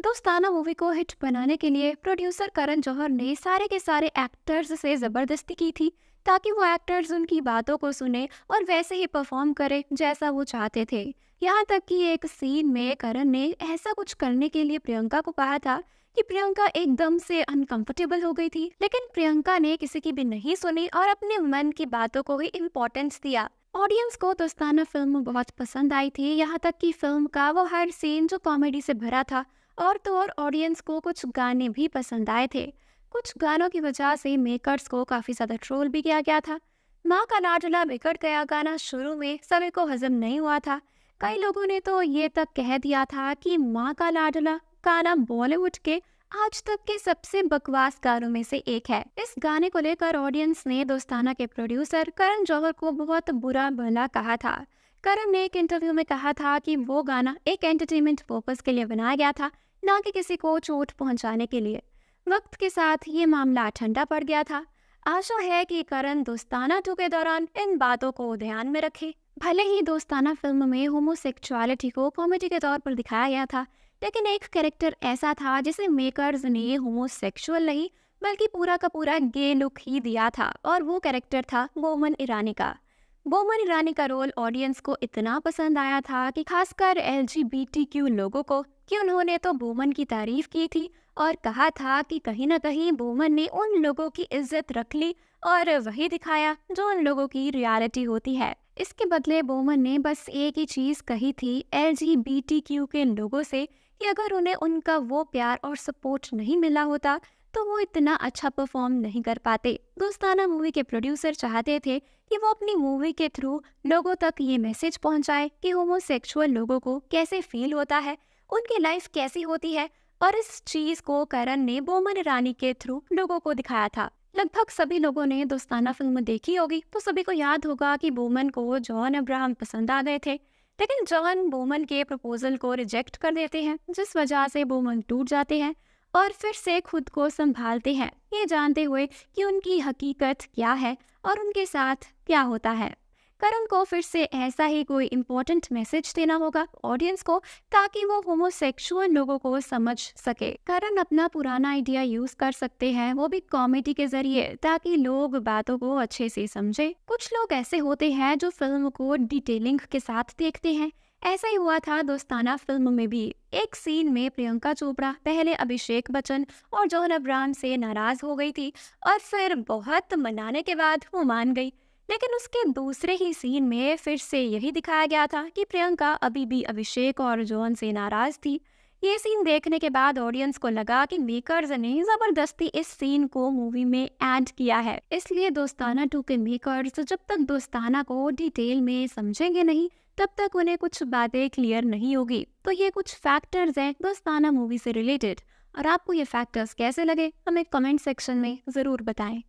दोस्ताना मूवी को हिट बनाने के लिए प्रोड्यूसर करण जौहर ने सारे के सारे एक्टर्स से जबरदस्ती की थी ताकि वो एक्टर्स उनकी बातों को सुने और वैसे ही परफॉर्म करे जैसा वो चाहते थे। यहाँ तक कि एक सीन में करण ने ऐसा कुछ करने के लिए प्रियंका को कहा था कि प्रियंका एकदम से अनकंफर्टेबल हो गई थी, लेकिन प्रियंका ने किसी की भी नहीं सुनी और अपने मन की बातों को ही इम्पोर्टेंस दिया। ऑडियंस को दोस्ताना फिल्म बहुत पसंद आई थी, यहाँ तक कि फिल्म का वो हर सीन जो कॉमेडी से भरा था। और तो और ऑडियंस को कुछ गाने भी पसंद आए थे। कुछ गानों की वजह से मेकर्स को काफी ज्यादा ट्रोल भी किया गया था। माँ का लाडला बिगड़ गया गाना शुरू में सभी को हजम नहीं हुआ था। कई लोगों ने तो ये तक कह दिया था कि माँ का लाडला गाना बॉलीवुड के आज तक के सबसे बकवास गानों में से एक है। इस गाने को लेकर ऑडियंस ने दोस्ताना के प्रोड्यूसर करण जौहर को बहुत बुरा भला कहा था। करण ने एक इंटरव्यू में कहा था कि वो गाना एक एंटरटेनमेंट पर्पस के लिए बनाया गया था, ना कि किसी को चोट पहुंचाने के लिए। वक्त के साथ ये मामला ठंडा पड़ गया था। आशा है कि करण दोस्ताना 2 के दौरान इन बातों को ध्यान में रखे। भले ही दोस्ताना फिल्म में होमोसेक्सुअलिटी को कॉमेडी के तौर पर दिखाया गया था, लेकिन एक कैरेक्टर ऐसा था जिसे मेकर्स ने होमोसेक्सुअल नहीं बल्कि पूरा का पूरा गे लुक ही दिया था, और वो कैरेक्टर था बोमन ईरानी का। बोमन ईरानी का रोल ऑडियंस को इतना पसंद आया था कि खासकर LGBTQ लोगों को, कि उन्होंने तो बोमन की तारीफ की थी और कहा था कि कहीं ना कहीं बोमन ने उन लोगों की इज्जत रख ली और वही दिखाया जो उन लोगों की रियलिटी होती है। इसके बदले बोमन ने बस एक ही चीज कही थी LGBTQ के लोगों से कि अगर उन्हें उनका वो प्यार और सपोर्ट नहीं मिला होता तो वो इतना अच्छा परफॉर्म नहीं कर पाते। दोस्ताना मूवी के प्रोड्यूसर चाहते थे कि वो अपनी मूवी के थ्रू लोगों तक ये मैसेज पहुंचाए कि होमोसेक्सुअल लोगों को कैसे फील होता है, उनकी लाइफ कैसी होती है, और इस चीज को करण ने बोमन ईरानी के थ्रू लोगों को दिखाया था। लगभग सभी लोगों ने दोस्ताना फिल्म देखी होगी तो सभी को याद होगा कि बोमन को जॉन अब्राहम पसंद आ गए थे, लेकिन जॉन बोमन के प्रपोजल को रिजेक्ट कर देते हैं, जिस वजह से बोमन टूट जाते हैं और फिर से खुद को संभालते हैं, ये जानते हुए कि उनकी हकीकत क्या है और उनके साथ क्या होता है। करण को फिर से ऐसा ही कोई इम्पोर्टेंट मैसेज देना होगा ऑडियंस को, ताकि वो होमोसेक्सुअल लोगों को समझ सके। करण अपना पुराना आइडिया यूज कर सकते हैं, वो भी कॉमेडी के जरिए, ताकि लोग बातों को अच्छे से समझे। कुछ लोग ऐसे होते हैं जो फिल्म को डिटेलिंग के साथ देखते हैं। ऐसा ही हुआ था दोस्ताना फिल्म में भी। एक सीन में प्रियंका चोपड़ा पहले अभिषेक बच्चन और जॉन अब्राहम से नाराज हो गई थी और फिर बहुत मनाने के बाद वो मान गई, लेकिन उसके दूसरे ही सीन में फिर से यही दिखाया गया था कि प्रियंका अभी भी अभिषेक और जॉन से नाराज थी। ये सीन देखने के बाद ऑडियंस को लगा कि मेकर्स ने जबरदस्ती इस सीन को मूवी में ऐड किया है। इसलिए दोस्ताना 2 के मेकर्स जब तक दोस्ताना को डिटेल में समझेंगे नहीं, तब तक उन्हें कुछ बातें क्लियर नहीं होगी। तो ये कुछ फैक्टर्स हैं दोस्ताना मूवी से रिलेटेड, और आपको ये फैक्टर्स कैसे लगे हमें कमेंट सेक्शन में जरूर बताएं।